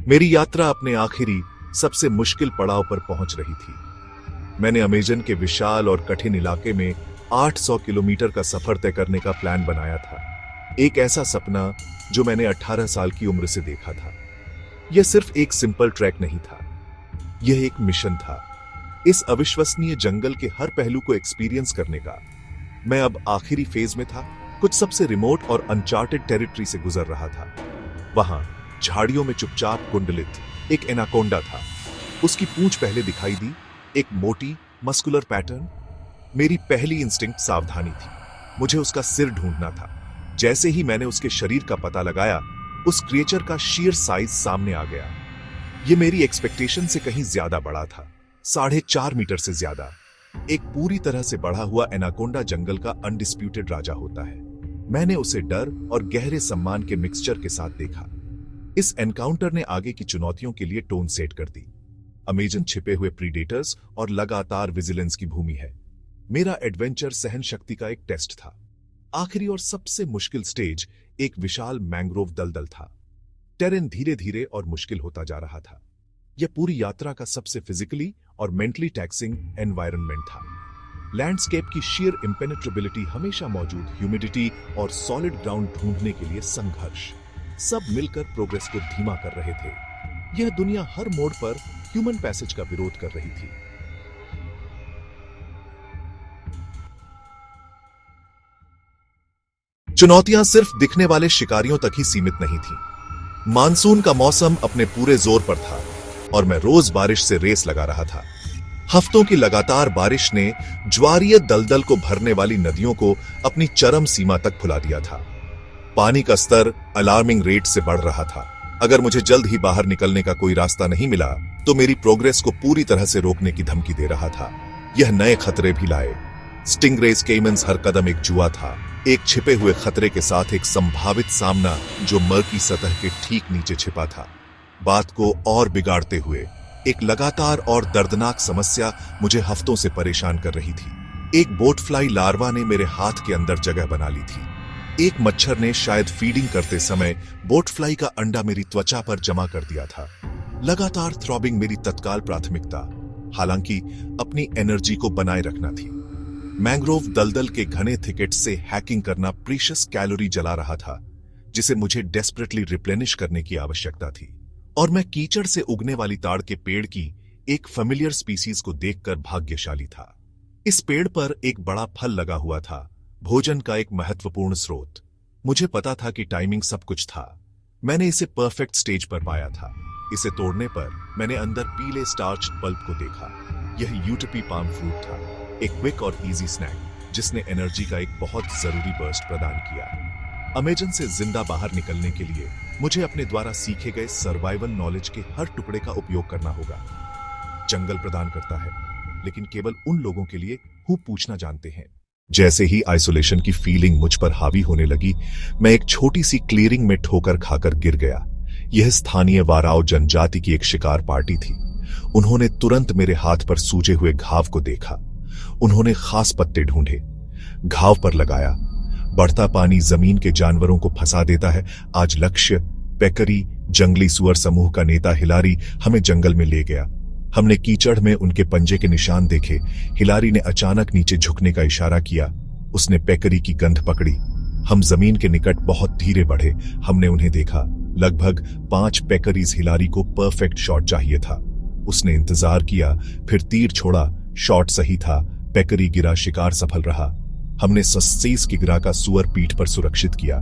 मेरी यात्रा अपने आखिरी सबसे मुश्किल पड़ाव पर पहुंच रही थी। मैंने अमेजन के विशाल और कठिन इलाके में 800 किलोमीटर का सफर तय करने का प्लान बनाया था। एक ऐसा सपना जो मैंने 18 साल की उम्र से देखा था। यह सिर्फ एक सिंपल ट्रैक नहीं था, यह एक मिशन था। इस अविश्वसनीय जंगल के हर पहलू को एक्सपीरियंस करने का। मैं अब आखिरी फेज में था, कुछ सबसे रिमोट और अनचार्टेड टेरिटरी से गुजर रहा था। वहां झाड़ियों में चुपचाप कुंडलित एक एनाकोंडा था। उसकी पूंछ पहले दिखाई दी, एक मोटी मस्कुलर पैटर्न। मेरी पहली इंस्टिंक्ट सावधानी थी, मुझे उसका सिर ढूंढना था। जैसे ही मैंने उसके शरीर का पता लगाया, उस क्रिएचर का शीयर साइज सामने आ गया। यह मेरी एक्सपेक्टेशन से कहीं ज्यादा बड़ा था, 4.5 मीटर से ज्यादा। एक पूरी तरह से बढ़ा हुआ एनाकोंडा जंगल का अनडिस्प्यूटेड राजा होता है। मैंने उसे डर और गहरे सम्मान के मिक्सचर के साथ देखा। इस एनकाउंटर ने आगे की चुनौतियों के लिए टोन सेट कर दी। अमेजन छिपे हुए प्रीडेटर्स और लगातार विजिलेंस की भूमि है। मेरा एडवेंचर सहन शक्ति का एक टेस्ट था। आखिरी और सबसे मुश्किल स्टेज एक विशाल मैंग्रोव दलदल था। टेरेन धीरे धीरे और मुश्किल होता जा रहा था। यह पूरी यात्रा का सबसे फिजिकली और मेंटली टैक्सिंग एनवायरनमेंट था। लैंडस्केप की शेयर इम्पेनेट्रेबिलिटी हमेशा मौजूद, ह्यूमिडिटी और सॉलिड ग्राउंड ढूंढने के लिए संघर्ष, सब मिलकर प्रोग्रेस को धीमा कर रहे थे। यह दुनिया हर मोड़ पर ह्यूमन पैसेज का विरोध कर रही थी। चुनौतियां सिर्फ दिखने वाले शिकारियों तक ही सीमित नहीं थी। मानसून का मौसम अपने पूरे जोर पर था और मैं रोज बारिश से रेस लगा रहा था। हफ्तों की लगातार बारिश ने ज्वारीय दलदल को भरने वाली नदियों को अपनी चरम सीमा तक फुला दिया था। पानी का स्तर अलार्मिंग रेट से बढ़ रहा था। अगर मुझे जल्द ही बाहर निकलने का कोई रास्ता नहीं मिला तो मेरी प्रोग्रेस को पूरी तरह से रोकने की धमकी दे रहा था। यह नए खतरे भी लाए। स्टिंगरेज केमन्स हर कदम एक जुआ था, एक छिपे हुए खतरे के साथ एक संभावित सामना जो मर्की सतह के ठीक नीचे छिपा था। बात को और बिगाड़ते हुए एक लगातार और दर्दनाक समस्या मुझे हफ्तों से परेशान कर रही थी। एक बोटफ्लाई लार्वा ने मेरे हाथ के अंदर जगह बना ली थी। एक मच्छर ने शायद फीडिंग करते समय बोटफ्लाई का अंडा मेरी त्वचा पर जमा कर दिया था। लगातार थ्रॉबिंग मेरी तत्काल प्राथमिकता, हालांकि अपनी एनर्जी को बनाए रखना थी। मैंग्रोव दलदल के घने थिकेट से हैकिंग करना प्रीशियस कैलोरी जला रहा था, जिसे मुझे डेस्परेटली रिप्लेनिश करने की आवश्यकता थी। और मैं कीचड़ से उगने वाली ताड़ के पेड़ की एक फेमिलियर स्पीसीज को देखकर भाग्यशाली था। इस पेड़ पर एक बड़ा फल लगा हुआ था, भोजन का एक महत्वपूर्ण स्रोत। मुझे पता था कि टाइमिंग सब कुछ था। मैंने इसे परफेक्ट स्टेज पर पाया था। इसे तोड़ने पर मैंने अंदर पीले स्टार्च पल्प को देखा। यह यूटपी पाम फ्रूट था, एक क्विक और इजी स्नैक जिसने एनर्जी का एक बहुत जरूरी बर्स्ट प्रदान किया। अमेजन से जिंदा बाहर निकलने के लिए मुझे अपने द्वारा सीखे गए सर्वाइवल नॉलेज के हर टुकड़े का उपयोग करना होगा। जंगल प्रदान करता है, लेकिन केवल उन लोगों के लिए हु पूछना जानते हैं। जैसे ही आइसोलेशन की फीलिंग मुझ पर हावी होने लगी, मैं एक छोटी सी क्लियरिंग में ठोकर खाकर गिर गया। यह स्थानीय वाराओ जनजाति की एक शिकार पार्टी थी। उन्होंने तुरंत मेरे हाथ पर सूजे हुए घाव को देखा। उन्होंने खास पत्ते ढूंढे, घाव पर लगाया। बढ़ता पानी जमीन के जानवरों को फंसा देता है। आज लक्ष्य पेकरी, जंगली सुअर समूह का नेता हिलारी, हमें जंगल में ले गया। हमने कीचड़ में उनके पंजे के निशान देखे। हिलारी ने अचानक नीचे झुकने का इशारा किया। उसने पेकरी की गंध पकड़ी। हम जमीन के निकट बहुत धीरे बढ़े। हमने उन्हें देखा। लगभग 5 पेकरीज। हिलारी को परफेक्ट शॉट चाहिए था। उसने इंतजार किया, फिर तीर छोड़ा। शॉट सही था। पेकरी गिरा, शिकार सफल रहा। हमने 37 की गिरा का सुअर पीठ पर सुरक्षित किया।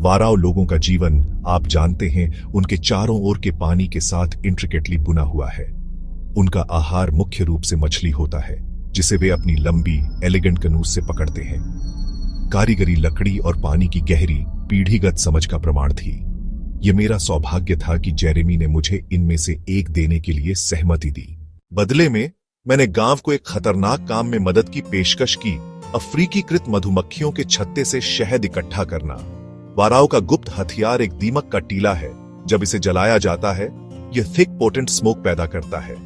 वाराओ लोगों का जीवन, आप जानते हैं, उनके चारों ओर के पानी के साथ इंट्रिकेटली बुना हुआ है। उनका आहार मुख्य रूप से मछली होता है, जिसे वे अपनी लंबी एलिगेंट कनूस से पकड़ते हैं। कारीगरी लकड़ी और पानी की गहरी पीढ़ीगत समझ का प्रमाण थी। यह मेरा सौभाग्य था कि जेरेमी ने मुझे इनमें से एक देने के लिए सहमति दी। बदले में मैंने गांव को एक खतरनाक काम में मदद की पेशकश की, अफ्रीकीकृत मधुमक्खियों के छत्ते से शहद इकट्ठा करना। वाराओ का गुप्त हथियार एक दीमक का टीला है। जब इसे जलाया जाता है, यह थिक पोटेंट स्मोक पैदा करता है।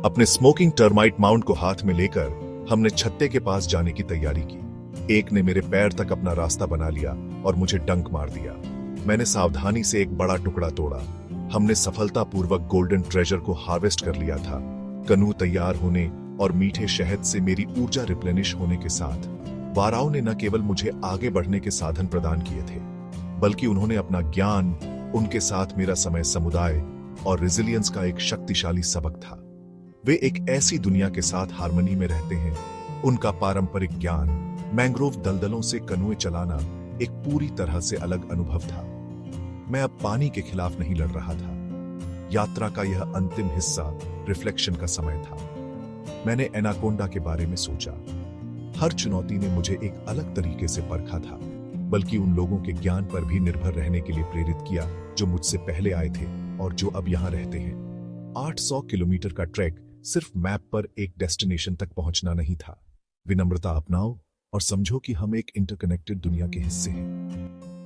अपने स्मोकिंग टर्माइट माउंट को हाथ में लेकर हमने छत्ते के पास जाने की तैयारी की। एक ने मेरे पैर तक अपना रास्ता बना लिया और मुझे डंक मार दिया। मैंने सावधानी से एक बड़ा टुकड़ा तोड़ा। हमने सफलतापूर्वक गोल्डन ट्रेजर को हार्वेस्ट कर लिया था। कनू तैयार होने और मीठे शहद से मेरी ऊर्जा रिप्लेनिश होने के साथ वाराओ ने न केवल मुझे आगे बढ़ने के साधन प्रदान किए थे, बल्कि उन्होंने अपना ज्ञान, उनके साथ मेरा समय, समुदाय और रेजिलियंस का एक शक्तिशाली सबक था। वे एक ऐसी दुनिया के साथ हार्मनी में रहते हैं। उनका पारंपरिक ज्ञान, मैंग्रोव दलदलों से कनुए चलाना एक पूरी तरह से अलग अनुभव था। मैं अब पानी के खिलाफ नहीं लड़ रहा था। यात्रा का यह अंतिम हिस्सा रिफ्लेक्शन का समय था। मैंने एनाकोंडा के बारे में सोचा। हर चुनौती ने मुझे एक अलग तरीके से परखा था, बल्कि उन लोगों के ज्ञान पर भी निर्भर रहने के लिए प्रेरित किया जो मुझसे पहले आए थे और जो अब यहां रहते हैं। 800 किलोमीटर का ट्रैक सिर्फ मैप पर एक डेस्टिनेशन तक पहुंचना नहीं था। विनम्रता अपनाओ और समझो कि हम एक इंटरकनेक्टेड दुनिया के हिस्से हैं।